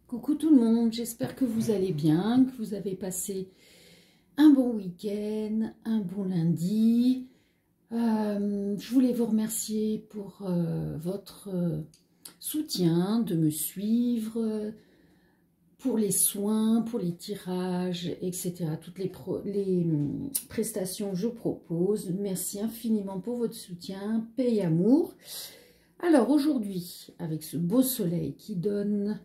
Coucou tout le monde, j'espère que vous allez bien, que vous avez passé un bon week-end, un bon lundi. Je voulais vous remercier pour votre soutien, de me suivre, pour les soins, pour les tirages, etc. Toutes les prestations que je propose. Merci infiniment pour votre soutien, paix et amour. Alors aujourd'hui, avec ce beau soleil qui donne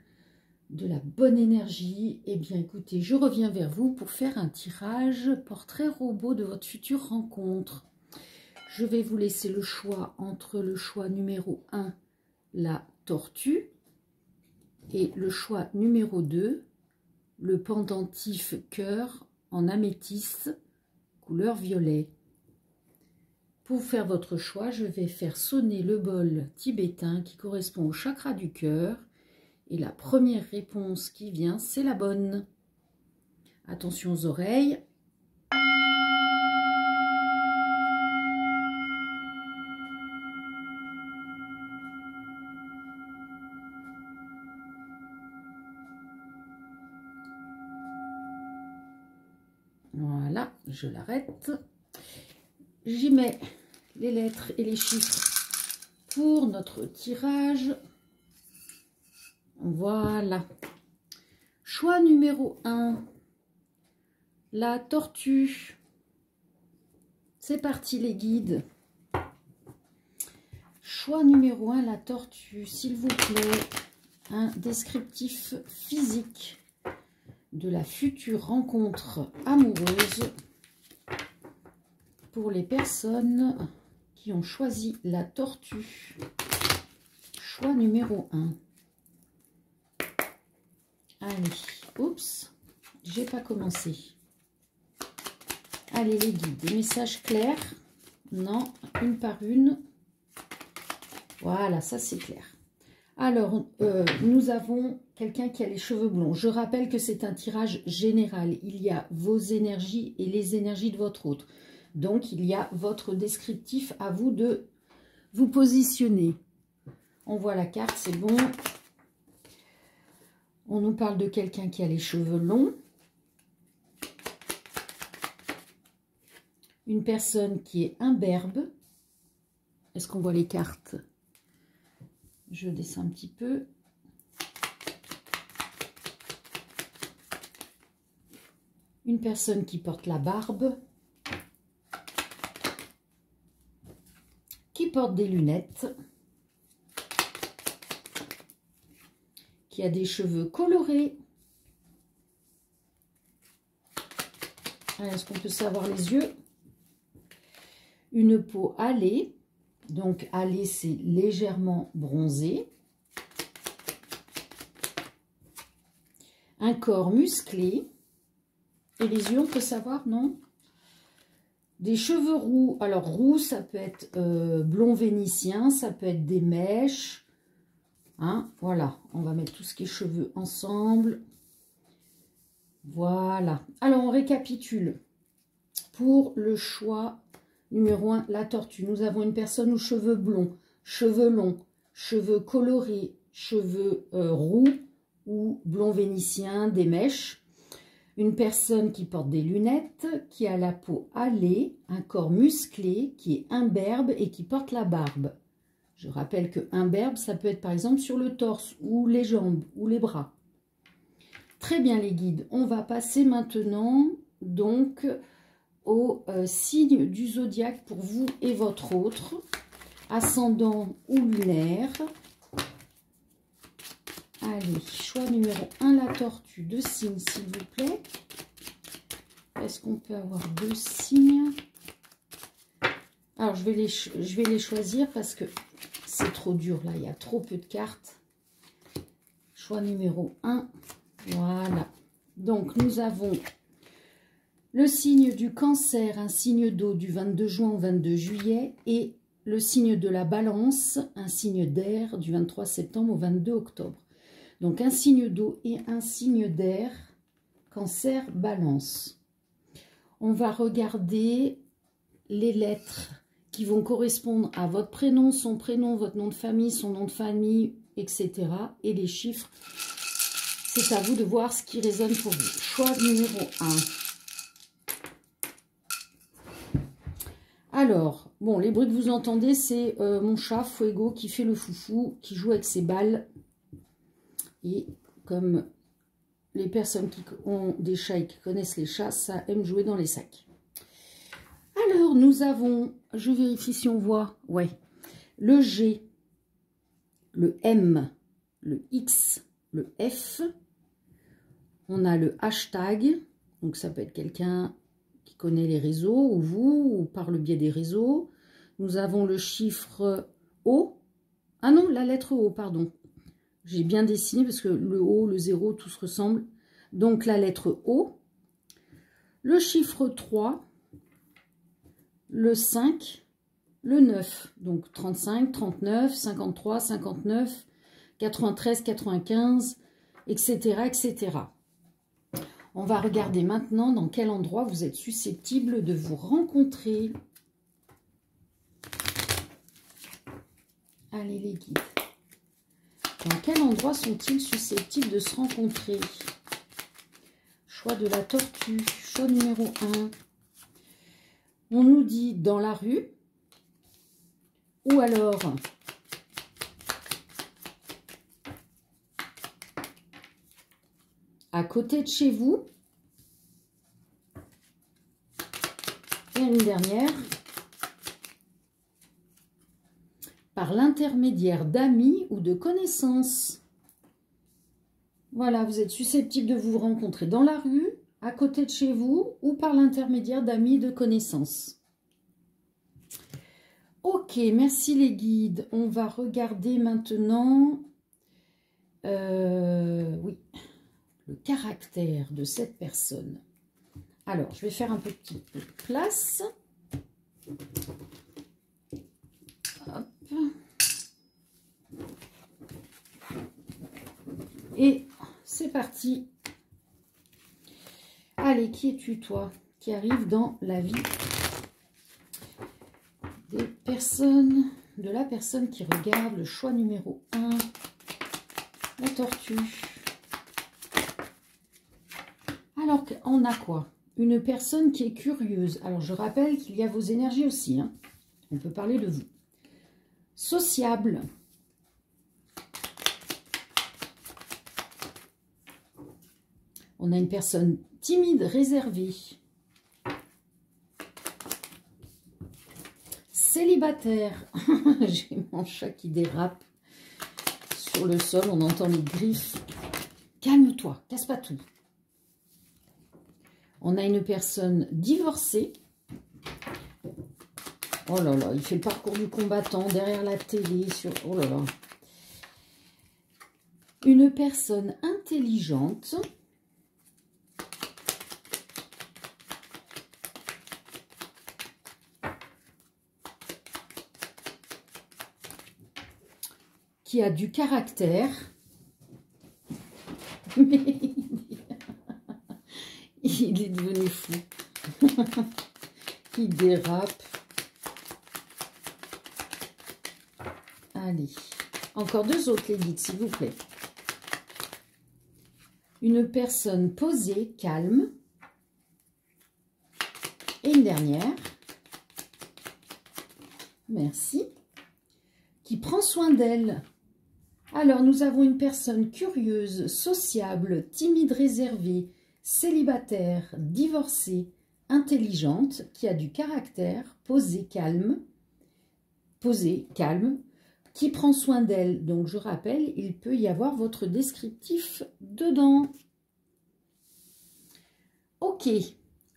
de la bonne énergie, eh bien écoutez, je reviens vers vous pour faire un tirage portrait robot de votre future rencontre. Je vais vous laisser le choix entre le choix numéro 1, la tortue, et le choix numéro 2, le pendentif cœur en améthyste, couleur violet. Pour faire votre choix, je vais faire sonner le bol tibétain qui correspond au chakra du cœur. Et la première réponse qui vient, c'est la bonne. Attention aux oreilles. Voilà, je l'arrête. J'y mets les lettres et les chiffres pour notre tirage. Voilà. Choix numéro 1, la tortue. C'est parti les guides. Choix numéro 1, la tortue. S'il vous plaît, un descriptif physique de la future rencontre amoureuse pour les personnes qui ont choisi la tortue. Choix numéro 1. Allez, oups, j'ai pas commencé. Allez les guides, des messages clairs. Non, une par une. Voilà, ça c'est clair. Alors, nous avons quelqu'un qui a les cheveux blonds. Je rappelle que c'est un tirage général. Il y a vos énergies et les énergies de votre autre. Donc, il y a votre descriptif à vous de vous positionner. On voit la carte, c'est bon. On nous parle de quelqu'un qui a les cheveux longs. Une personne qui est imberbe. Est-ce qu'on voit les cartes? Je descends un petit peu. Une personne qui porte la barbe. Qui porte des lunettes. Qui a des cheveux colorés. Est-ce qu'on peut savoir les yeux? Une peau hâlée. Donc, hâlée, c'est légèrement bronzé. Un corps musclé. Et les yeux, on peut savoir, non? Des cheveux roux. Alors, roux, ça peut être blond vénitien, ça peut être des mèches. Hein, voilà, on va mettre tout ce qui est cheveux ensemble. Voilà. Alors, on récapitule. Pour le choix numéro 1, la tortue. Nous avons une personne aux cheveux blonds, cheveux longs, cheveux colorés, cheveux roux ou blond vénitien, des mèches. Une personne qui porte des lunettes, qui a la peau hâlée, un corps musclé, qui est imberbe et qui porte la barbe. Je rappelle que imberbe, ça peut être par exemple sur le torse ou les jambes ou les bras. Très bien les guides, on va passer maintenant donc au signe du zodiaque pour vous et votre autre, ascendant ou lunaire. Allez, choix numéro 1, la tortue. 2 signes s'il vous plaît. Est-ce qu'on peut avoir 2 signes? Alors je vais les choisir parce que c'est trop dur là, il y a trop peu de cartes. Choix numéro 1, voilà. Donc nous avons le signe du cancer, un signe d'eau du 22 juin au 22 juillet et le signe de la balance, un signe d'air du 23 septembre au 22 octobre. Donc un signe d'eau et un signe d'air, cancer, balance. On va regarder les lettres qui vont correspondre à votre prénom, son prénom, votre nom de famille, son nom de famille, etc. et les chiffres C'est à vous de voir ce qui résonne pour vous. Choix numéro 1. Alors, bon, les bruits que vous entendez, c'est mon chat Fuego qui fait le foufou, qui joue avec ses balles. Et comme les personnes qui ont des chats et qui connaissent les chats, ça aime jouer dans les sacs. Alors, nous avons, je vérifie si on voit, ouais, le G, le M, le X, le F. On a le hashtag, donc ça peut être quelqu'un qui connaît les réseaux, ou vous, ou par le biais des réseaux. Nous avons le chiffre O. Ah non, la lettre O, pardon. J'ai bien dessiné parce que le O, le 0, tout se ressemble. Donc la lettre O. Le chiffre 3. Le 5. Le 9. Donc 35, 39, 53, 59, 93, 95, etc., etc. On va regarder maintenant dans quel endroit vous êtes susceptible de vous rencontrer. Allez les guides. Dans quel endroit sont-ils susceptibles de se rencontrer? Choix de la tortue. Choix numéro 1. On nous dit dans la rue. Ou alors à côté de chez vous. Et une dernière. Par l'intermédiaire d'amis ou de connaissances. Voilà, vous êtes susceptible de vous rencontrer dans la rue, à côté de chez vous ou par l'intermédiaire d'amis et de connaissances. Ok, merci les guides. On va regarder maintenant oui, le caractère de cette personne. Alors, je vais faire un petit peu de place. Hop. Et c'est parti. Allez, qui es-tu toi qui arrive dans la vie des personnes, de la personne qui regarde? Le choix numéro 1, la tortue. Alors, on a quoi? Une personne qui est curieuse. Alors, je rappelle qu'il y a vos énergies aussi, hein. On peut parler de vous. Sociable. On a une personne timide, réservée. Célibataire. J'ai mon chat qui dérape sur le sol. On entend les griffes. Calme-toi, casse pas tout. On a une personne divorcée. Oh là là, il fait le parcours du combattant derrière la télé. Oh là là. Une personne intelligente. Qui a du caractère. Mais il est devenu fou. Il dérape. Allez. Encore deux autres, les guides, s'il vous plaît. Une personne posée, calme. Et une dernière. Merci. Qui prend soin d'elle. Alors, nous avons une personne curieuse, sociable, timide, réservée, célibataire, divorcée, intelligente, qui a du caractère, posée, calme, qui prend soin d'elle. Donc, je rappelle, il peut y avoir votre descriptif dedans. Ok,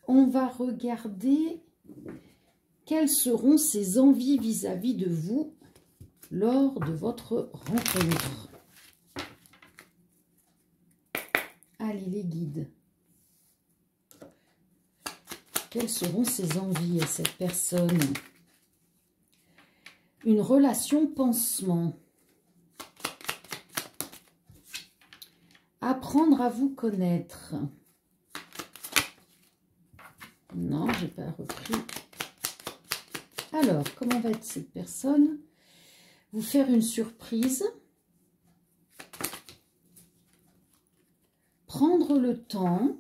on va regarder quelles seront ses envies vis-à-vis de vous lors de votre rencontre. Allez, les guides. Quelles seront ses envies à cette personne? Une relation pansement. Apprendre à vous connaître. Non, j'ai pas repris. Alors, comment va être cette personne? Vous faire une surprise. prendre le temps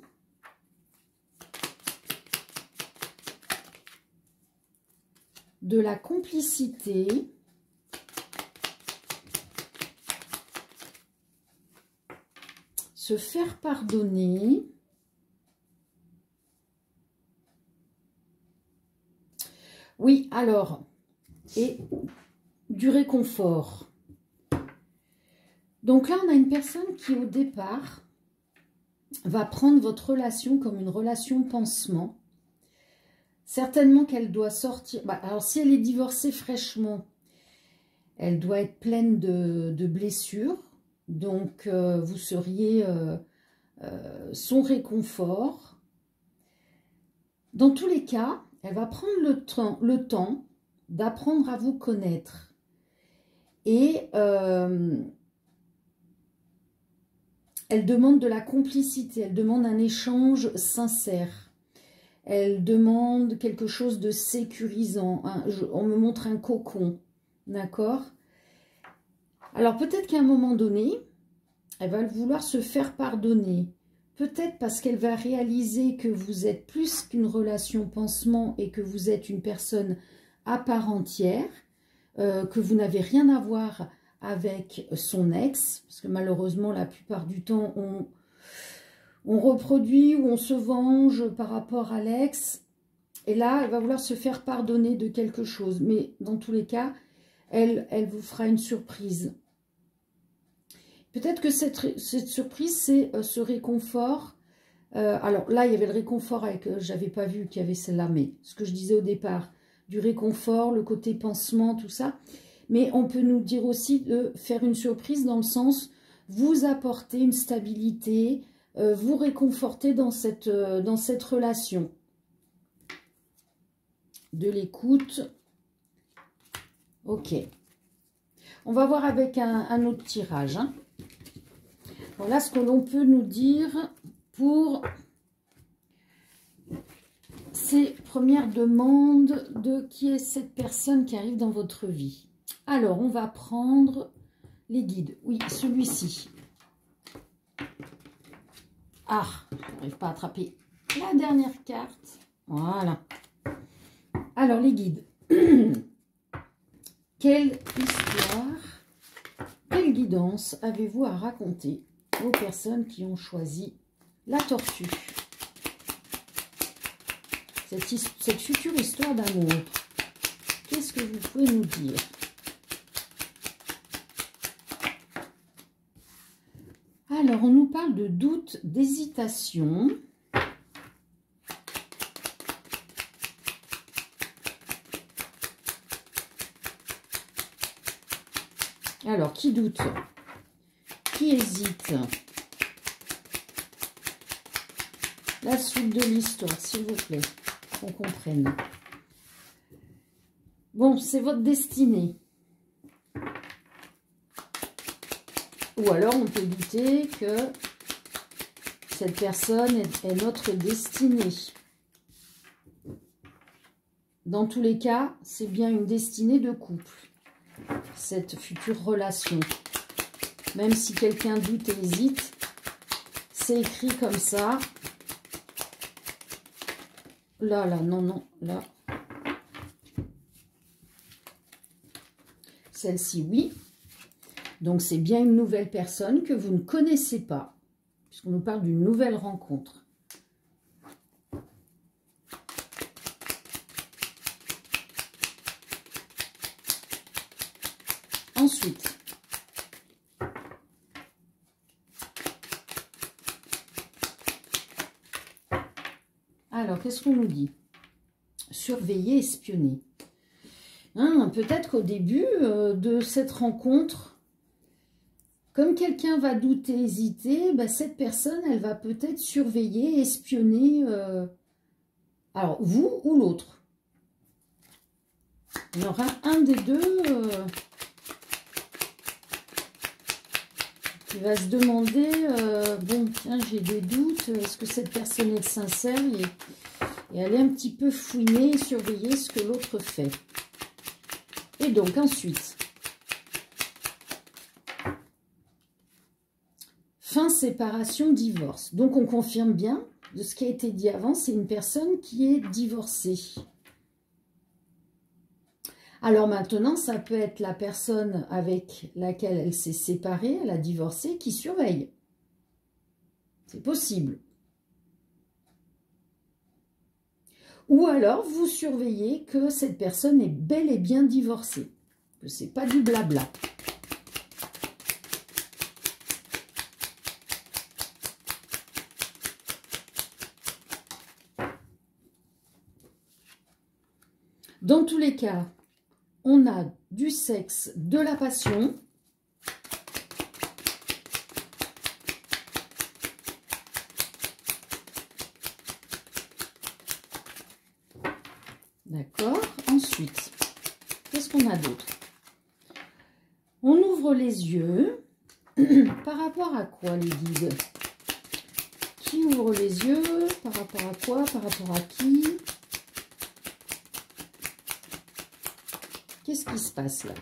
de la complicité, se faire pardonner, oui, alors, et du réconfort. Donc là, on a une personne qui, au départ, va prendre votre relation comme une relation pansement. Certainement qu'elle doit sortir. Alors, si elle est divorcée fraîchement, elle doit être pleine de blessures. Donc, vous seriez son réconfort. Dans tous les cas, elle va prendre le temps d'apprendre à vous connaître. Et elle demande de la complicité, elle demande un échange sincère. Elle demande quelque chose de sécurisant. On me montre un cocon, d'accord? Alors peut-être qu'à un moment donné, elle va vouloir se faire pardonner. Peut-être parce qu'elle va réaliser que vous êtes plus qu'une relation pansement et que vous êtes une personne à part entière, que vous n'avez rien à voir avec son ex, parce que malheureusement, la plupart du temps, on reproduit ou on se venge par rapport à l'ex. Et là, elle va vouloir se faire pardonner de quelque chose. Mais dans tous les cas, elle vous fera une surprise. Peut-être que cette surprise, c'est ce réconfort. Alors là, il y avait le réconfort avec, j'avais pas vu qu'il y avait celle-là, mais ce que je disais au départ, du réconfort, le côté pansement, tout ça. Mais on peut nous dire aussi de faire une surprise dans le sens, vous apporter une stabilité, vous réconforter dans cette relation. De l'écoute. Ok. On va voir avec un autre tirage. Hein. Voilà ce que l'on peut nous dire pour ces premières demandes de qui est cette personne qui arrive dans votre vie. Alors, on va prendre les guides. Oui, celui-ci. Ah, je n'arrive pas à attraper la dernière carte. Voilà. Alors, les guides. Quelle histoire, quelle guidance avez-vous à raconter aux personnes qui ont choisi la tortue? Cette future histoire d'amour, qu'est-ce que vous pouvez nous dire? Alors, on nous parle de doute, d'hésitation. Alors, qui doute? Qui hésite? La suite de l'histoire, s'il vous plaît, qu'on comprenne. Bon, c'est votre destinée. Ou alors, on peut douter que cette personne est notre destinée. Dans tous les cas, c'est bien une destinée de couple, cette future relation. Même si quelqu'un doute et hésite, c'est écrit comme ça. Là, non, non, là. Celle-ci, oui. Donc, c'est bien une nouvelle personne que vous ne connaissez pas, puisqu'on nous parle d'une nouvelle rencontre. Ensuite, alors, qu'est-ce qu'on nous dit? Surveiller, espionner. Hein, peut-être qu'au début de cette rencontre, comme quelqu'un va douter, hésiter, bah, cette personne, elle va peut-être surveiller, espionner, alors vous ou l'autre. Il y aura un des deux qui va se demander, bon, tiens, j'ai des doutes, est-ce que cette personne est sincère et aller un petit peu fouiner, surveiller ce que l'autre fait. Et donc, ensuite, fin séparation, divorce. Donc, on confirme bien de ce qui a été dit avant, c'est une personne qui est divorcée. Alors maintenant, ça peut être la personne avec laquelle elle s'est séparée, elle a divorcé, qui surveille. C'est possible. Ou alors, vous surveillez que cette personne est bel et bien divorcée, que ce n'est pas du blabla. Dans tous les cas, on a du sexe, de la passion. D'accord. Ensuite, qu'est-ce qu'on a d'autre? On ouvre les yeux. Par rapport à quoi, les guides? Qui ouvre les yeux? Par rapport à quoi? Par rapport à qui? Qu'est-ce qui se passe là?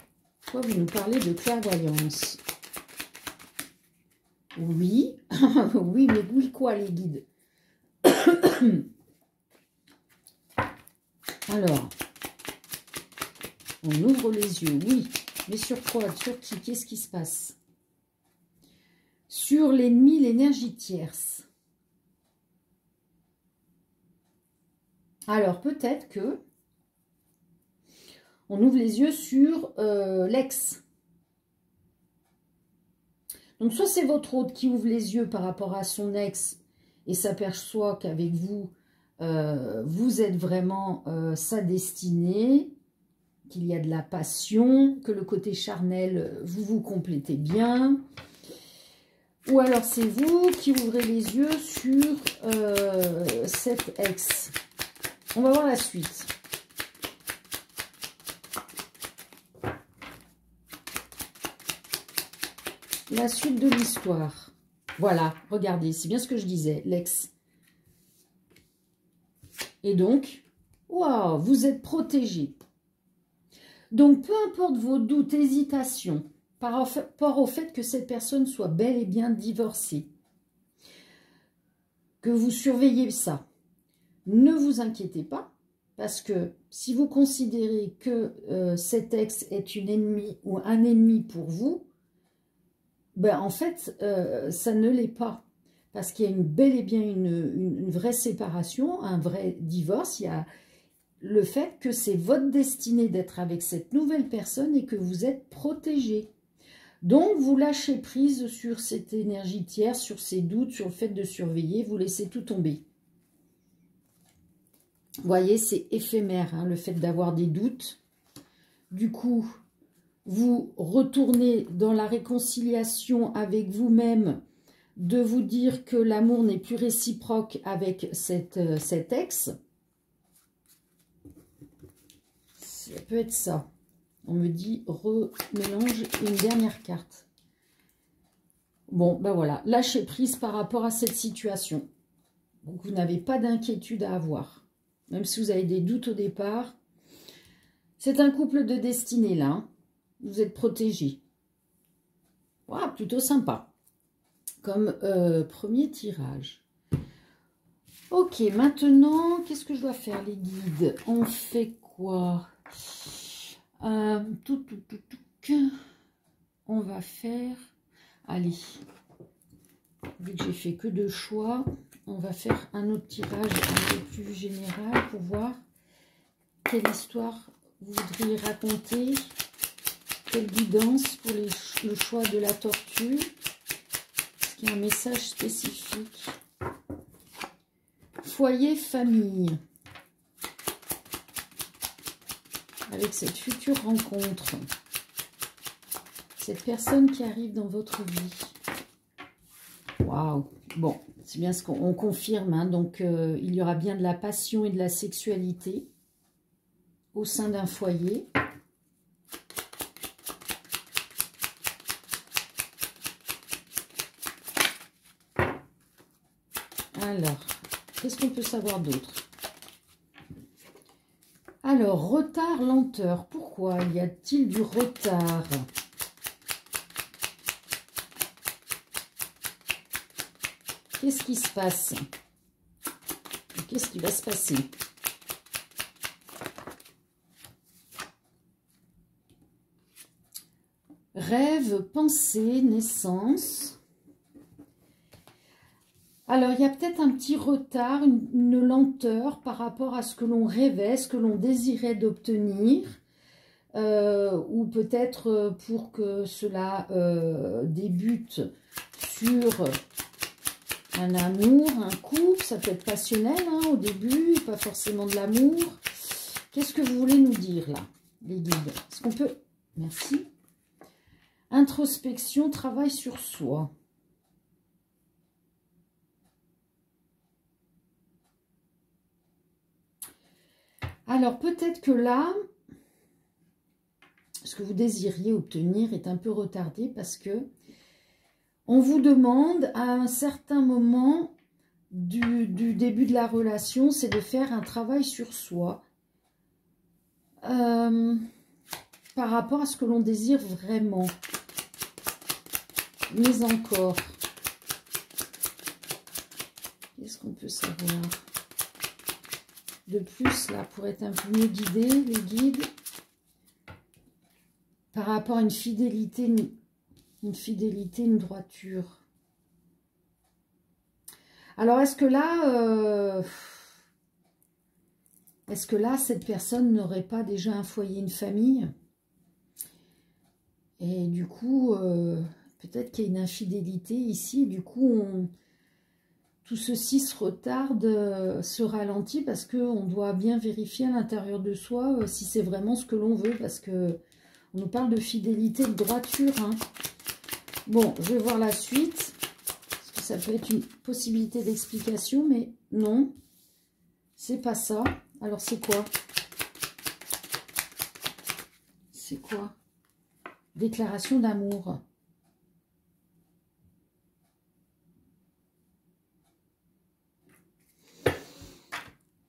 Pourquoi vous nous parlez de clairvoyance? Oui. Oui, mais oui quoi, les guides? Alors, on ouvre les yeux, oui. Mais sur quoi? Sur qui? Qu'est-ce qui se passe? Sur l'ennemi, l'énergie tierce. Alors, peut-être que on ouvre les yeux sur l'ex. Donc, soit c'est votre hôte qui ouvre les yeux par rapport à son ex et s'aperçoit qu'avec vous, vous êtes vraiment sa destinée, qu'il y a de la passion, que le côté charnel, vous vous complétez bien. Ou alors c'est vous qui ouvrez les yeux sur cet ex. On va voir la suite. La suite de l'histoire. Voilà, regardez, c'est bien ce que je disais, l'ex. Et donc, waouh, vous êtes protégé. Donc, peu importe vos doutes, hésitations, par rapport au fait que cette personne soit bel et bien divorcée, que vous surveillez ça, ne vous inquiétez pas, parce que si vous considérez que cet ex est une ennemie ou un ennemi pour vous, ben en fait, ça ne l'est pas. Parce qu'il y a bel et bien une vraie séparation, un vrai divorce. Il y a le fait que c'est votre destinée d'être avec cette nouvelle personne et que vous êtes protégé. Donc, vous lâchez prise sur cette énergie tierce, sur ces doutes, sur le fait de surveiller, vous laissez tout tomber. Vous voyez, c'est éphémère, hein, le fait d'avoir des doutes. Du coup, vous retournez dans la réconciliation avec vous-même, de vous dire que l'amour n'est plus réciproque avec cet ex. Ça peut être ça. On me dit remélange une dernière carte. Bon, ben voilà, lâchez prise par rapport à cette situation. Donc, vous n'avez pas d'inquiétude à avoir. Même si vous avez des doutes au départ. C'est un couple de destinée, là. Hein. Vous êtes protégés. Wow, plutôt sympa. Comme premier tirage. Ok, maintenant, qu'est-ce que je dois faire, les guides? On fait quoi? On va faire... Allez, vu que j'ai fait que 2 choix, on va faire un autre tirage un peu plus général pour voir quelle histoire vous voudriez raconter, quelle guidance pour le choix de la tortue. Est-ce qu'il y a un message spécifique? Foyer, famille. Avec cette future rencontre. Cette personne qui arrive dans votre vie. Waouh! Bon, c'est bien ce qu'on confirme. Hein, donc, il y aura bien de la passion et de la sexualité au sein d'un foyer. Alors, qu'est-ce qu'on peut savoir d'autre? Alors, retard, lenteur. Pourquoi y a-t-il du retard? qu'est-ce qui se passe? Qu'est-ce qui va se passer? Rêve, pensée, naissance. Alors, il y a peut-être un petit retard, une lenteur par rapport à ce que l'on rêvait, ce que l'on désirait d'obtenir. Ou peut-être pour que cela débute sur un amour, un couple. Ça peut être passionnel hein, au début, pas forcément de l'amour. Qu'est-ce que vous voulez nous dire là, les guides? Est-ce qu'on peut... Merci. Introspection, travail sur soi. Alors, peut-être que là, ce que vous désiriez obtenir est un peu retardé parce que on vous demande à un certain moment du début de la relation, c'est de faire un travail sur soi par rapport à ce que l'on désire vraiment. Mais encore, qu'est-ce qu'on peut savoir de plus là pour être un peu mieux guidé, les guides, par rapport à une fidélité, une droiture. Alors est-ce que là, cette personne n'aurait pas déjà un foyer, une famille? Et du coup, peut-être qu'il y a une infidélité ici, du coup, tout ceci se retarde, se ralentit, parce qu'on doit bien vérifier à l'intérieur de soi si c'est vraiment ce que l'on veut, parce que on nous parle de fidélité, de droiture. Hein. Bon, je vais voir la suite, parce que ça peut être une possibilité d'explication, mais non, c'est pas ça. Alors, c'est quoi? C'est quoi? Déclaration d'amour.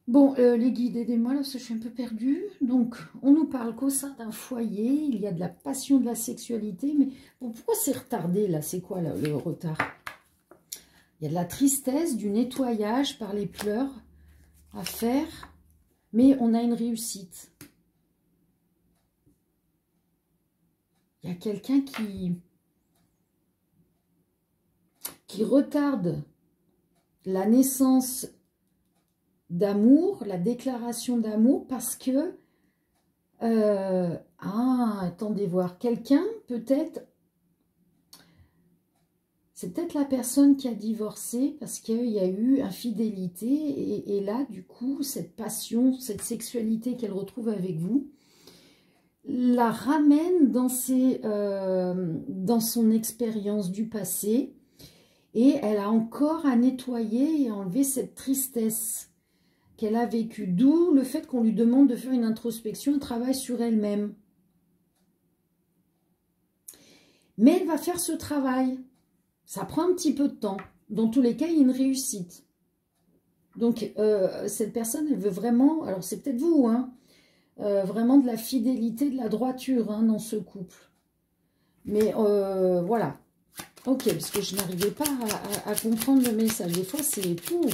Bon, les guides, aidez-moi là, parce que je suis un peu perdue. Donc, on nous parle qu'au sein d'un foyer, il y a de la passion, de la sexualité. Mais bon, pourquoi c'est retardé là? C'est quoi là, le retard? Il y a de la tristesse, du nettoyage par les pleurs à faire. Mais on a une réussite. Il y a quelqu'un qui retarde la naissance d'amour, la déclaration d'amour, parce que, attendez voir, quelqu'un peut-être, c'est peut-être la personne qui a divorcé parce qu'il y a eu infidélité, et là, du coup, cette passion, cette sexualité qu'elle retrouve avec vous, la ramène dans son expérience du passé, et elle a encore à nettoyer et à enlever cette tristesse qu'elle a vécue, d'où le fait qu'on lui demande de faire une introspection, un travail sur elle-même. Mais elle va faire ce travail. Ça prend un petit peu de temps. Dans tous les cas, il y a une réussite. Donc, cette personne, elle veut vraiment, alors c'est peut-être vous, hein, vraiment de la fidélité, de la droiture hein, dans ce couple. Mais voilà. Ok, parce que je n'arrivais pas à comprendre le message. Des fois, c'est tout.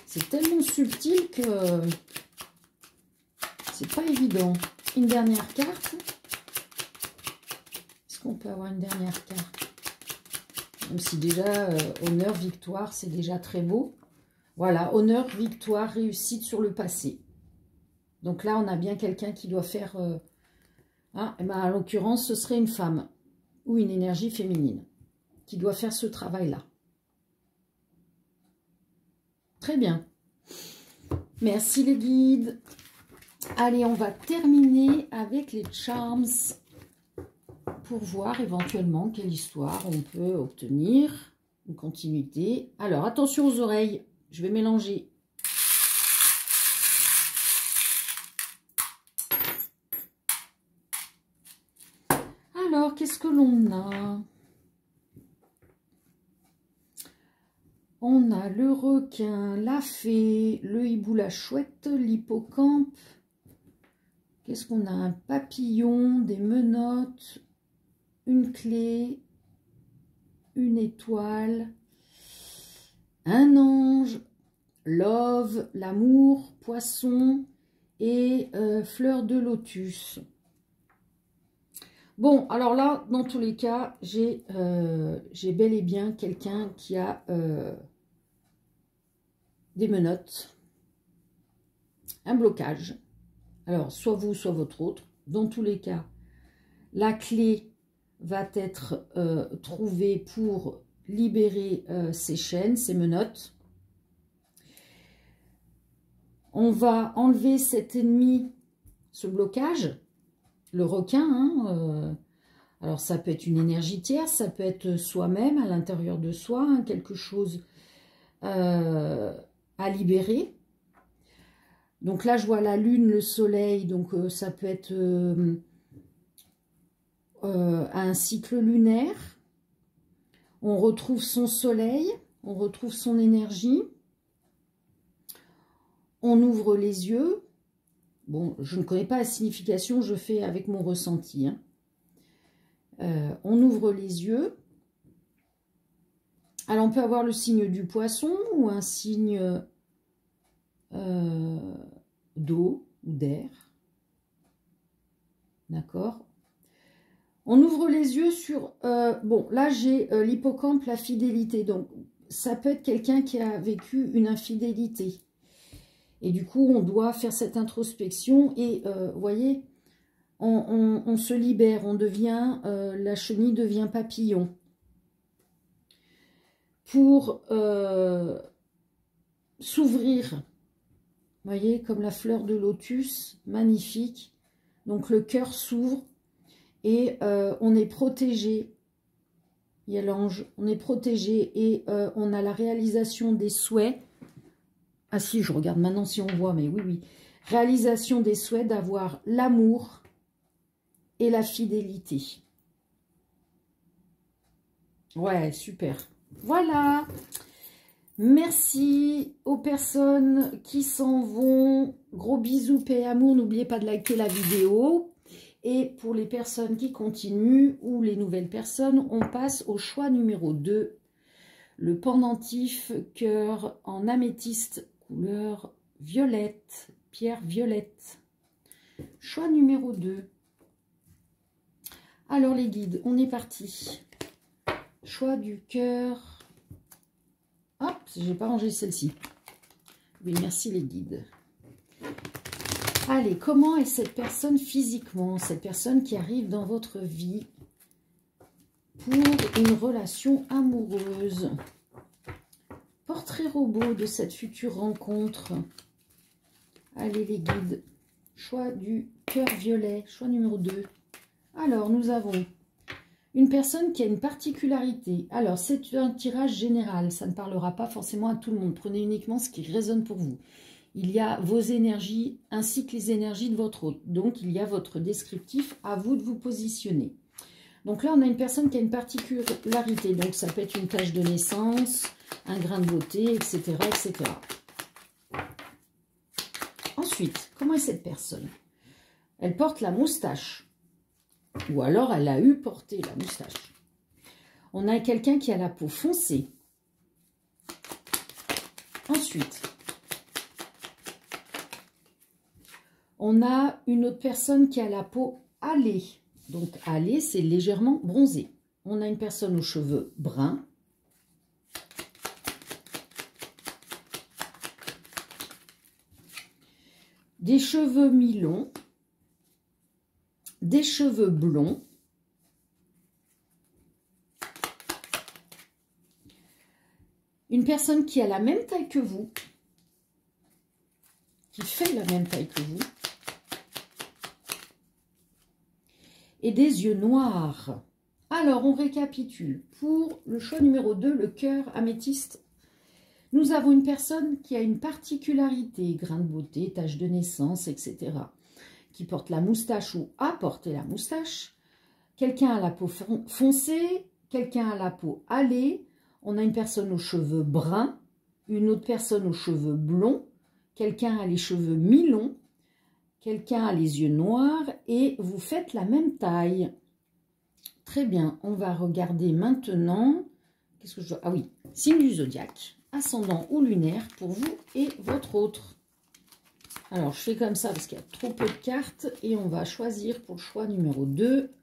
C'est tellement subtil que c'est pas évident. Une dernière carte. Est-ce qu'on peut avoir une dernière carte? Même si déjà, honneur, victoire, c'est déjà très beau. Voilà, honneur, victoire, réussite sur le passé. Donc là, on a bien quelqu'un qui doit faire... hein, et ben, en l'occurrence, ce serait une femme ou une énergie féminine qui doit faire ce travail-là. Très bien. Merci les guides. Allez, on va terminer avec les charms pour voir éventuellement quelle histoire on peut obtenir. Une continuité. Alors, attention aux oreilles. Je vais mélanger. Alors, qu'est-ce que l'on a? On a le requin, la fée, le hibou, la chouette, l'hippocampe. Qu'est-ce qu'on a? Un papillon, des menottes, une clé, une étoile. un ange, love, l'amour, poisson et fleur de lotus. Bon, alors là, dans tous les cas, j'ai bel et bien quelqu'un qui a des menottes, un blocage. Alors, soit vous, soit votre autre. Dans tous les cas, la clé va être trouvée pour libérer ces chaînes, ces menottes. On va enlever cet ennemi, ce blocage, le requin. Hein, alors, ça peut être une énergie tierce, ça peut être soi-même, à l'intérieur de soi, hein, quelque chose à libérer. Donc là, je vois la lune, le soleil, donc ça peut être un cycle lunaire. On retrouve son soleil, on retrouve son énergie. On ouvre les yeux. Bon, je ne connais pas la signification, je fais avec mon ressenti. Hein. On ouvre les yeux. Alors, on peut avoir le signe du poisson ou un signe d'eau ou d'air. D'accord. On ouvre les yeux sur... bon, là, j'ai l'hippocampe, la fidélité. Donc, ça peut être quelqu'un qui a vécu une infidélité. Et du coup, on doit faire cette introspection. Et, vous voyez, on se libère. On devient... la chenille devient papillon. Pour s'ouvrir... Vous voyez, comme la fleur de lotus, magnifique. Donc, le cœur s'ouvre et on est protégé. Il y a l'ange, on est protégé et on a la réalisation des souhaits. Ah si, je regarde maintenant si on voit, mais oui, oui. Réalisation des souhaits d'avoir l'amour et la fidélité. Ouais, super. Voilà. Merci aux personnes qui s'en vont. Gros bisous, paix et amour. N'oubliez pas de liker la vidéo. Et pour les personnes qui continuent ou les nouvelles personnes, on passe au choix numéro 2. Le pendentif cœur en améthyste couleur violette, pierre violette. Choix numéro 2. Alors les guides, on est parti. Choix du cœur. Hop, j'ai pas rangé celle-ci. Oui, merci les guides. Allez, comment est cette personne physiquement? Cette personne qui arrive dans votre vie pour une relation amoureuse. Portrait robot de cette future rencontre. Allez les guides. Choix du cœur violet, choix numéro 2. Alors, nous avons une personne qui a une particularité. Alors, c'est un tirage général. Ça ne parlera pas forcément à tout le monde. Prenez uniquement ce qui résonne pour vous. Il y a vos énergies ainsi que les énergies de votre hôte. Donc, il y a votre descriptif. À vous de vous positionner. Donc là, on a une personne qui a une particularité. Donc, ça peut être une tache de naissance, un grain de beauté, etc., etc. Ensuite, comment est cette personne? Elle porte la moustache. Ou alors, elle a eu porté la moustache. On a quelqu'un qui a la peau foncée. Ensuite, on a une autre personne qui a la peau hâlée. Donc, hâlée, c'est légèrement bronzé. On a une personne aux cheveux bruns. Des cheveux mi-longs. Des cheveux blonds. Une personne qui a la même taille que vous. Qui fait la même taille que vous. Et des yeux noirs. Alors, on récapitule. Pour le choix numéro 2, le cœur améthyste, nous avons une personne qui a une particularité, grain de beauté, tache de naissance, etc., qui porte la moustache ou a porté la moustache. Quelqu'un a la peau foncée, quelqu'un a la peau hâlée. On a une personne aux cheveux bruns, une autre personne aux cheveux blonds, quelqu'un a les cheveux mi-longs, quelqu'un a les yeux noirs et vous faites la même taille. Très bien, on va regarder maintenant. Qu'est-ce que je dois... Ah oui, signe du zodiaque. ascendant ou lunaire pour vous et votre autre. Alors, je fais comme ça parce qu'il y a trop peu de cartes et on va choisir pour le choix numéro 2.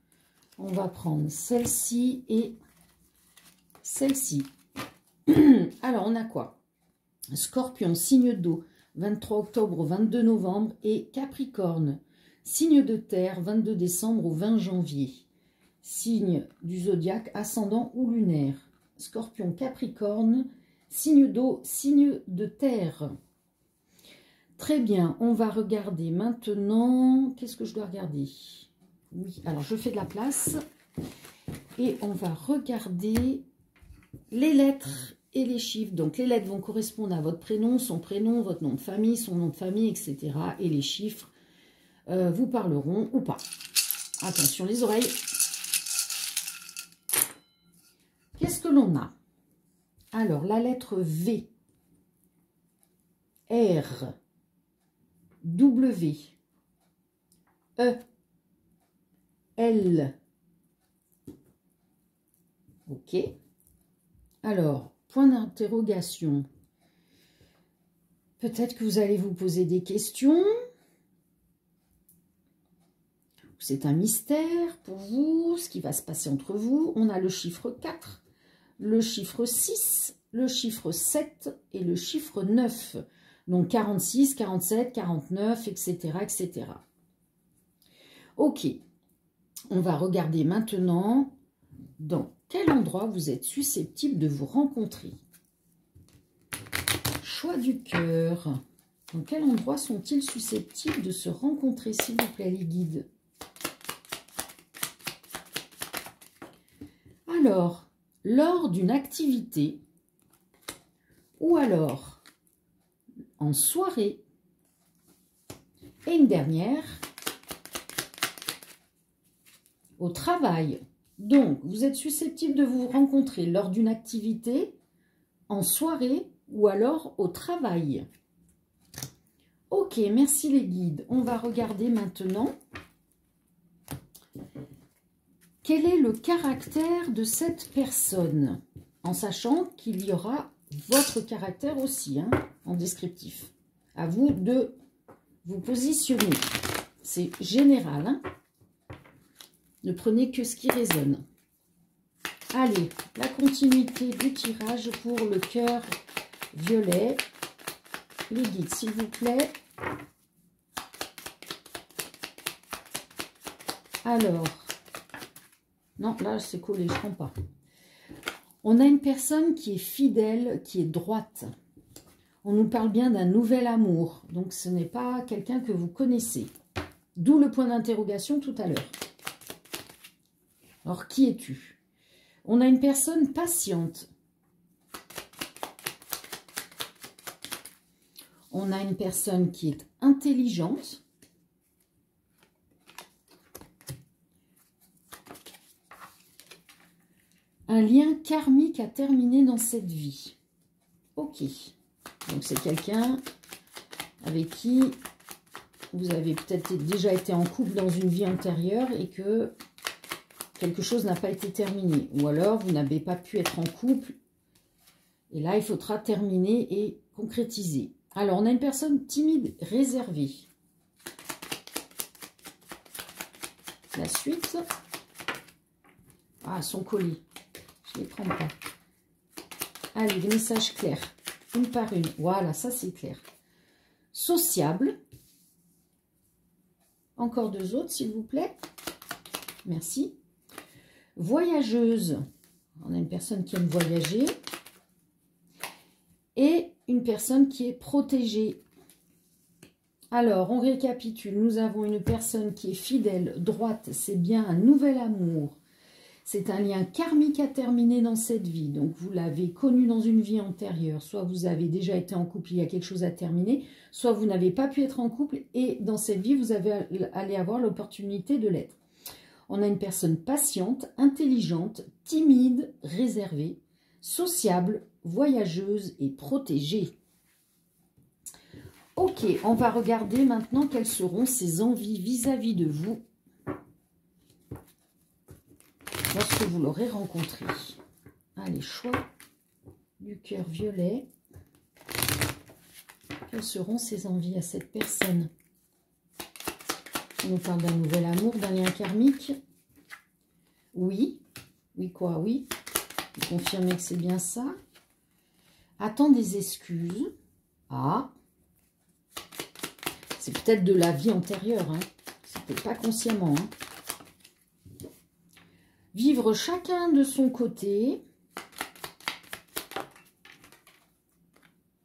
On va prendre celle-ci et celle-ci. Alors, on a quoi? Scorpion, signe d'eau, 23 octobre au 22 novembre et Capricorne, signe de terre, 22 décembre au 20 janvier. Signe du zodiaque, ascendant ou lunaire. Scorpion, Capricorne, signe d'eau, signe de terre. Très bien, on va regarder maintenant. Qu'est-ce que je dois regarder? Oui, alors je fais de la place. Et on va regarder les lettres et les chiffres. Donc les lettres vont correspondre à votre prénom, son prénom, votre nom de famille, son nom de famille, etc. Et les chiffres vous parleront ou pas. Attention les oreilles. Qu'est-ce que l'on a? Alors la lettre V, R, W, E, L. Ok. Alors, point d'interrogation. Peut-être que vous allez vous poser des questions. C'est un mystère pour vous, ce qui va se passer entre vous. On a le chiffre 4, le chiffre 6, le chiffre 7 et le chiffre 9. Donc 46, 47, 49, etc., etc. Ok. On va regarder maintenant dans quel endroit vous êtes susceptible de vous rencontrer. Choix du cœur. Dans quel endroit sont-ils susceptibles de se rencontrer, s'il vous plaît, les guides? Alors, lors d'une activité ou alors en soirée. Et une dernière, au travail. Donc, vous êtes susceptible de vous rencontrer lors d'une activité, en soirée ou alors au travail. Ok, merci les guides. On va regarder maintenant quel est le caractère de cette personne, en sachant qu'il y aura votre caractère aussi, hein, en descriptif. À vous de vous positionner. C'est général, hein. Ne prenez que ce qui résonne. Allez, la continuité du tirage pour le cœur violet. Les guides, s'il vous plaît. Alors, non, là, c'est collé, je ne prends pas. On a une personne qui est fidèle, qui est droite. On nous parle bien d'un nouvel amour. Donc, ce n'est pas quelqu'un que vous connaissez. D'où le point d'interrogation tout à l'heure. Alors, qui es-tu? On a une personne patiente. On a une personne qui est intelligente. Un lien karmique a terminé dans cette vie. Ok. Donc, c'est quelqu'un avec qui vous avez peut-être déjà été en couple dans une vie antérieure et que quelque chose n'a pas été terminé. Ou alors, vous n'avez pas pu être en couple. Et là, il faudra terminer et concrétiser. Alors, on a une personne timide, réservée. La suite. Ah, son colis. Je ne les prends pas. Allez, des messages clairs. Une par une. Voilà, ça c'est clair. Sociable. Encore deux autres, s'il vous plaît. Merci. Voyageuse. On a une personne qui aime voyager. Et une personne qui est protégée. Alors, on récapitule. Nous avons une personne qui est fidèle, droite. C'est bien un nouvel amour. C'est un lien karmique à terminer dans cette vie. Donc, vous l'avez connu dans une vie antérieure. Soit vous avez déjà été en couple, il y a quelque chose à terminer. Soit vous n'avez pas pu être en couple et dans cette vie, vous allez avoir l'opportunité de l'être. On a une personne patiente, intelligente, timide, réservée, sociable, voyageuse et protégée. Ok, on va regarder maintenant quelles seront ses envies vis-à-vis de vous lorsque vous l'aurez rencontré. Allez, choix du cœur violet. Quelles seront ses envies à cette personne? On nous parle d'un nouvel amour, d'un lien karmique. Oui. Oui quoi? Oui. Vous confirmez que c'est bien ça. Attend des excuses. Ah. C'est peut-être de la vie antérieure. Hein. C'est peut-être pas consciemment. Hein. Vivre chacun de son côté.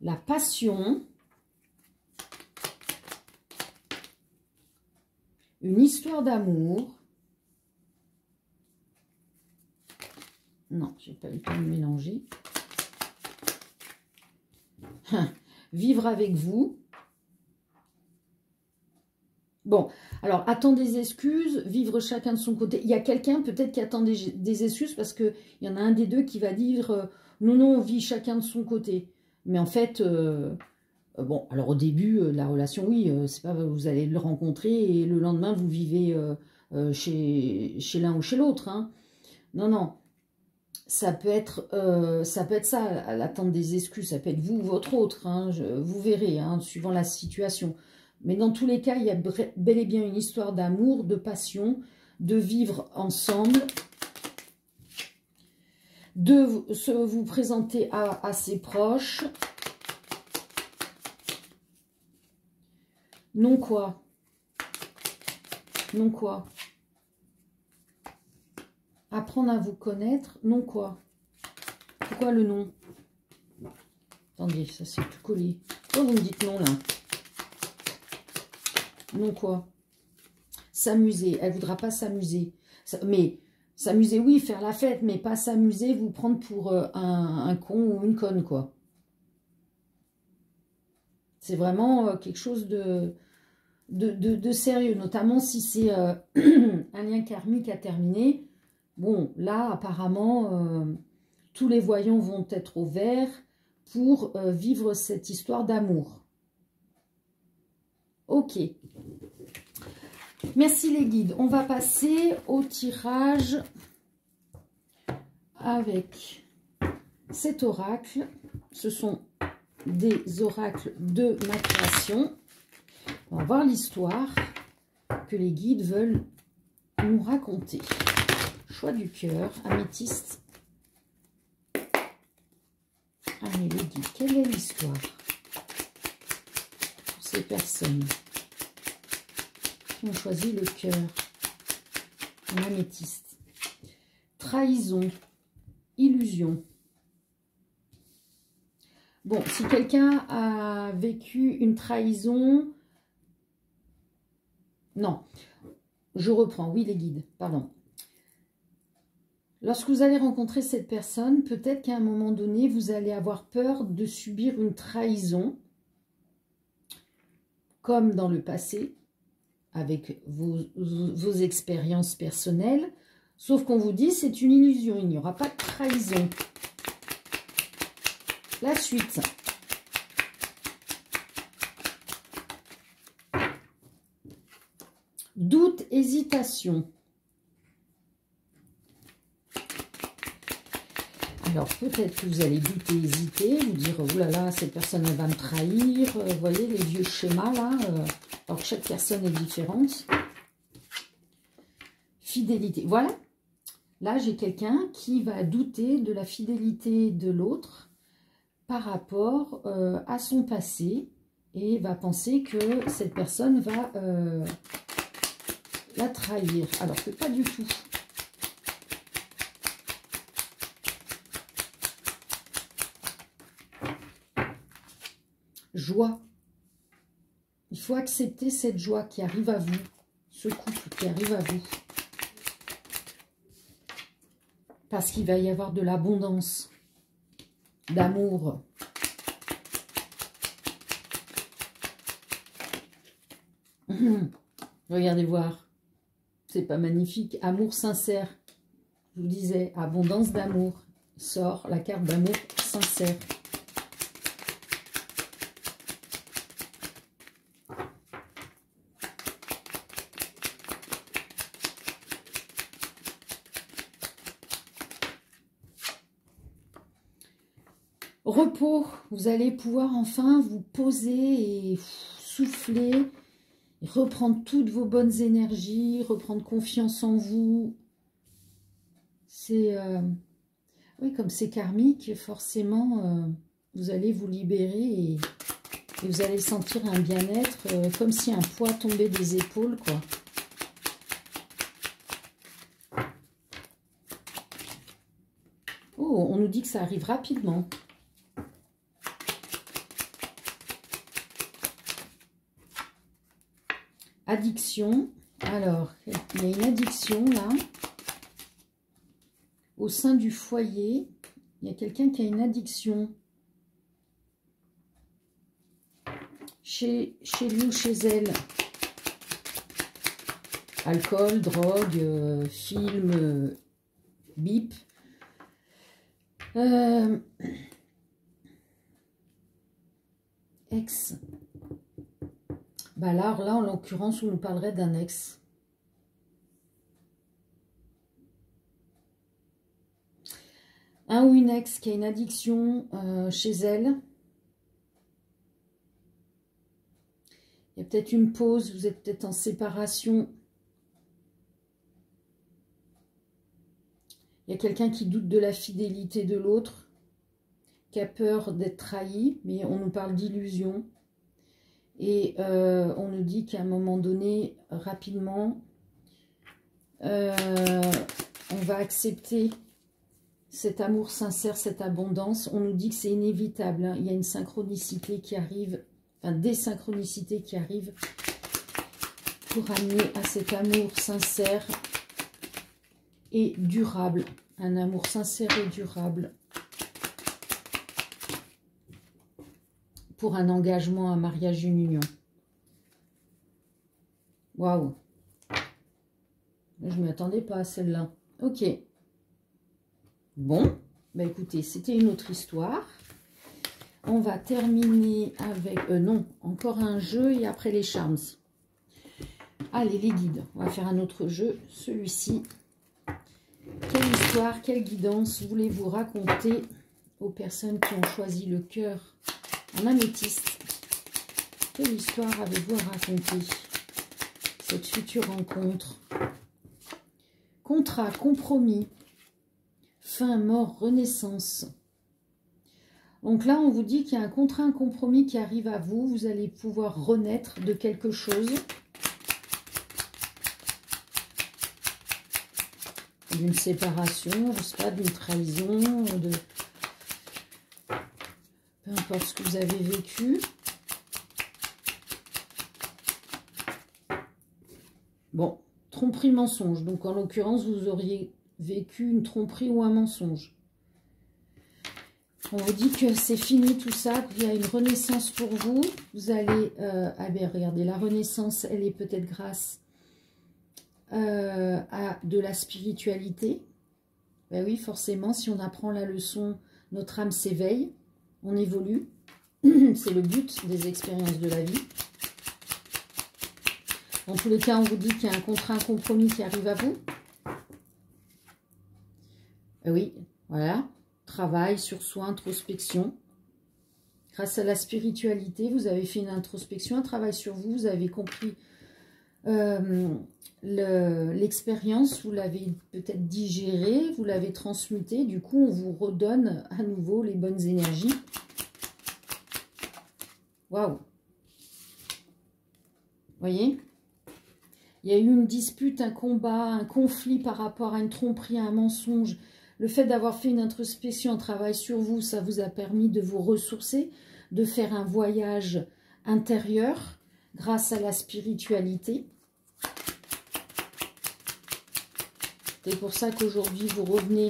La passion. Une histoire d'amour. Non, j'ai pas eu le temps de mélanger. Vivre avec vous. Bon, alors, attend des excuses, vivre chacun de son côté. Il y a quelqu'un peut-être qui attend des excuses parce qu'il y en a un des deux qui va dire non, non, on vit chacun de son côté. Mais en fait, bon, alors au début, la relation, oui, c'est pas vous allez le rencontrer et le lendemain, vous vivez chez l'un ou chez l'autre. Hein. Non, non. Ça peut être ça, l'attente des excuses. Ça peut être vous ou votre autre. Hein, vous verrez, hein, suivant la situation. Mais dans tous les cas, il y a bel et bien une histoire d'amour, de passion, de vivre ensemble, de vous présenter à ses proches. Non quoi? Non quoi? Apprendre à vous connaître. Non quoi? Pourquoi le non? Attendez, ça c'est tout collé. Pourquoi vous me dites non là? Non quoi? S'amuser. Elle ne voudra pas s'amuser. Mais s'amuser, oui, faire la fête, mais pas s'amuser, vous prendre pour un con ou une conne, quoi. C'est vraiment quelque chose de sérieux, notamment si c'est un lien karmique à terminer. Bon, là, apparemment, tous les voyants vont être au vert pour vivre cette histoire d'amour. Ok. Merci les guides. On va passer au tirage avec cet oracle. Ce sont des oracles de ma création. On va voir l'histoire que les guides veulent nous raconter. Choix du cœur, améthyste. Allez les guides, quelle est l'histoire pour ces personnes qui ont choisi le cœur en améthyste? Trahison, illusion. Bon, si quelqu'un a vécu une trahison... Non, je reprends. Oui, les guides, pardon. Lorsque vous allez rencontrer cette personne, peut-être qu'à un moment donné, vous allez avoir peur de subir une trahison, comme dans le passé, avec vos expériences personnelles. Sauf qu'on vous dit, c'est une illusion, il n'y aura pas de trahison. La suite. Doute, hésitation. Alors, peut-être que vous allez douter, hésiter, vous dire, oh là là, cette personne, elle va me trahir. Vous voyez, les vieux schémas, là. Alors que chaque personne est différente. Fidélité. Voilà. Là, j'ai quelqu'un qui va douter de la fidélité de l'autre par rapport à son passé et va penser que cette personne va la trahir. Alors que pas du tout. Joie. Il faut accepter cette joie qui arrive à vous, ce couple qui arrive à vous. Parce qu'il va y avoir de l'abondance, d'amour. Regardez voir. C'est pas magnifique. Amour sincère. Je vous disais, abondance d'amour. Sort la carte d'amour sincère. Repos, vous allez pouvoir enfin vous poser et souffler, et reprendre toutes vos bonnes énergies, reprendre confiance en vous. C'est, oui, comme c'est karmique, forcément, vous allez vous libérer et vous allez sentir un bien-être, comme si un poids tombait des épaules, quoi. Oh, on nous dit que ça arrive rapidement. Addiction. Alors, il y a une addiction là. Au sein du foyer, il y a quelqu'un qui a une addiction. Chez lui ou chez elle. Alcool, drogue, film, bip. Ex. Bah là, en l'occurrence, on nous parlerait d'un ex. Un ou une ex qui a une addiction chez elle. Il y a peut-être une pause, vous êtes peut-être en séparation. Il y a quelqu'un qui doute de la fidélité de l'autre, qui a peur d'être trahi, mais on nous parle d'illusion. Et on nous dit qu'à un moment donné, rapidement, on va accepter cet amour sincère, cette abondance. On nous dit que c'est inévitable, hein. Il y a une synchronicité qui arrive, enfin des synchronicités qui arrivent pour amener à cet amour sincère et durable. Un amour sincère et durable. Pour un engagement, un mariage, une union. Waouh. Je ne m'y attendais pas à celle-là. Ok. Bon. Bah écoutez, c'était une autre histoire. On va terminer avec... non, encore un jeu et après les charms. Allez, les guides. On va faire un autre jeu. Celui-ci. Quelle histoire, quelle guidance voulez-vous raconter aux personnes qui ont choisi le cœur en améthyste? Quelle histoire avez-vous à raconter? Cette future rencontre. Contrat, compromis, fin, mort, renaissance. Donc là, on vous dit qu'il y a un contrat, un compromis qui arrive à vous. Vous allez pouvoir renaître de quelque chose. D'une séparation, je ne sais pas, d'une trahison, de... peu importe ce que vous avez vécu. Bon, tromperie, mensonge. Donc, en l'occurrence, vous auriez vécu une tromperie ou un mensonge. On vous dit que c'est fini tout ça, qu'il y a une renaissance pour vous. Vous allez... ah ben, regardez, la renaissance, elle est peut-être grâce à de la spiritualité. Ben oui, forcément, si on apprend la leçon, notre âme s'éveille, on évolue. C'est le but des expériences de la vie. Dans tous les cas, on vous dit qu'il y a un contrat, un compromis qui arrive à vous. Oui, voilà. Travail sur soi, introspection. Grâce à la spiritualité, vous avez fait une introspection, un travail sur vous. Vous avez compris l'expérience, vous l'avez peut-être digérée, vous l'avez transmutée. Du coup, on vous redonne à nouveau les bonnes énergies. Waouh! Voyez? Il y a eu une dispute, un combat, un conflit par rapport à une tromperie, à un mensonge. Le fait d'avoir fait une introspection, un travail sur vous, ça vous a permis de vous ressourcer, de faire un voyage intérieur grâce à la spiritualité. C'est pour ça qu'aujourd'hui, vous revenez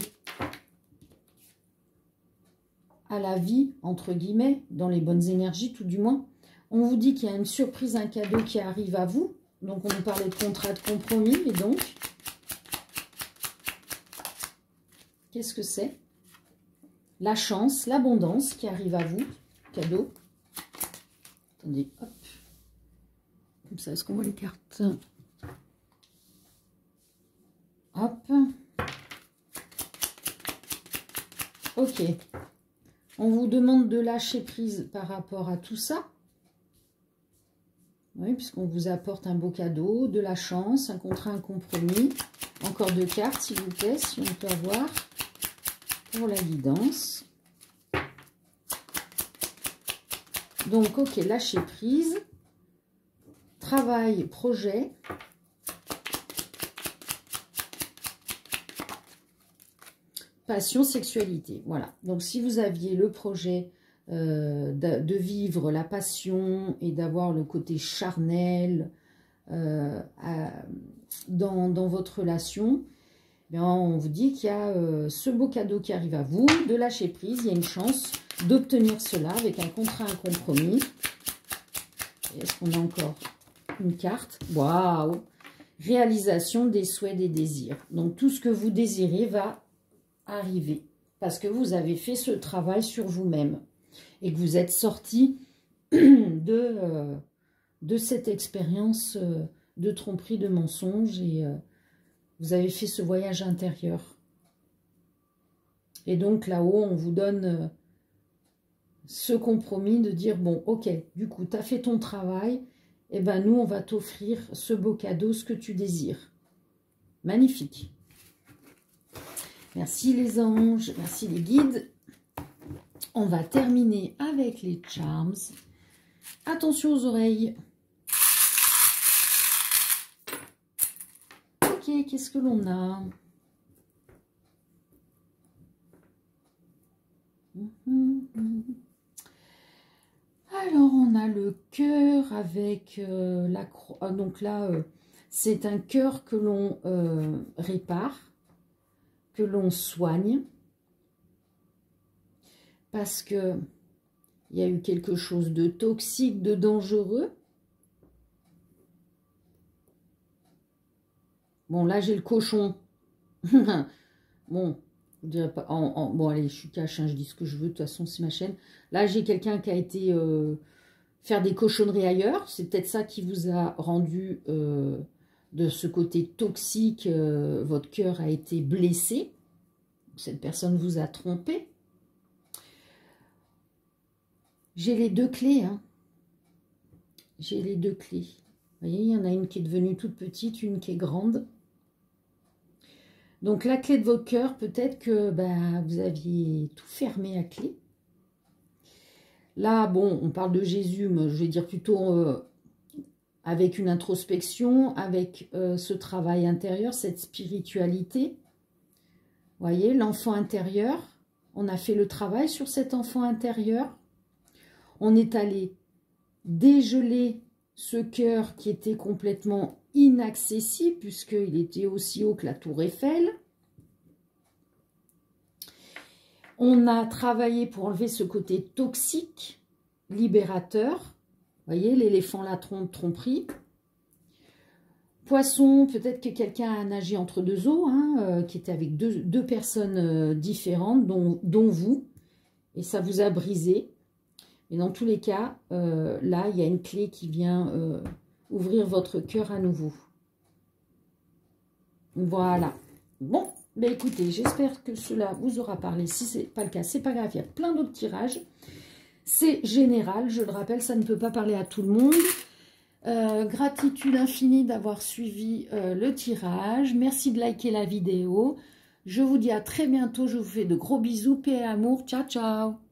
à la vie, entre guillemets, dans les bonnes énergies, tout du moins. On vous dit qu'il y a une surprise, un cadeau qui arrive à vous. Donc, on nous parlait de contrat, de compromis. Et donc, qu'est-ce que c'est? La chance, l'abondance qui arrive à vous. Cadeau. Attendez, hop. Comme ça, est-ce qu'on voit les cartes? Hop. Ok. On vous demande de lâcher prise par rapport à tout ça. Oui, puisqu'on vous apporte un beau cadeau, de la chance, un contrat, un compromis. Encore 2 cartes, s'il vous plaît, si on peut avoir pour la guidance. Donc, ok, lâcher prise. Travail, projet. Passion, sexualité. Voilà. Donc, si vous aviez le projet de vivre la passion et d'avoir le côté charnel dans votre relation, bien, on vous dit qu'il y a ce beau cadeau qui arrive à vous, de lâcher prise. Il y a une chance d'obtenir cela avec un contrat, un compromis. Est-ce qu'on a encore une carte? Waouh! Réalisation des souhaits, des désirs. Donc, tout ce que vous désirez va arriver parce que vous avez fait ce travail sur vous-même et que vous êtes sorti de cette expérience de tromperie, de mensonge et vous avez fait ce voyage intérieur. Et donc là-haut, on vous donne ce compromis de dire, bon, ok, du coup, tu as fait ton travail, et ben nous, on va t'offrir ce beau cadeau, ce que tu désires. Magnifique. Merci les anges, merci les guides. On va terminer avec les charms. Attention aux oreilles. Ok, qu'est-ce que l'on a? Alors, on a le cœur avec la croix. Donc là, c'est un cœur que l'on répare, que l'on soigne. Parce que il y a eu quelque chose de toxique, de dangereux. Bon, là, j'ai le cochon. Bon, je dirais pas, bon, allez, je suis cash, hein, je dis ce que je veux, de toute façon, c'est ma chaîne. Là, j'ai quelqu'un qui a été faire des cochonneries ailleurs. C'est peut-être ça qui vous a rendu de ce côté toxique. Votre cœur a été blessé. Cette personne vous a trompé. J'ai les 2 clés. Hein. J'ai les 2 clés. Vous voyez, il y en a une qui est devenue toute petite, une qui est grande. Donc, la clé de votre cœur, peut-être que vous aviez tout fermé à clé. Là, bon, on parle de Jésus, mais je vais dire plutôt avec une introspection, avec ce travail intérieur, cette spiritualité. Vous voyez, l'enfant intérieur. On a fait le travail sur cet enfant intérieur. On est allé dégeler ce cœur qui était complètement inaccessible puisqu'il était aussi haut que la tour Eiffel. On a travaillé pour enlever ce côté toxique, libérateur. Vous voyez, l'éléphant, la tromperie. Poisson, peut-être que quelqu'un a nagé entre 2 eaux, hein, qui était avec deux personnes différentes, dont vous. Et ça vous a brisé. Mais dans tous les cas, là, il y a une clé qui vient ouvrir votre cœur à nouveau. Voilà. Bon, écoutez, j'espère que cela vous aura parlé. Si ce n'est pas le cas, c'est pas grave, il y a plein d'autres tirages. C'est général, je le rappelle, ça ne peut pas parler à tout le monde. Gratitude infinie d'avoir suivi le tirage. Merci de liker la vidéo. Je vous dis à très bientôt. Je vous fais de gros bisous, paix et amour. Ciao, ciao.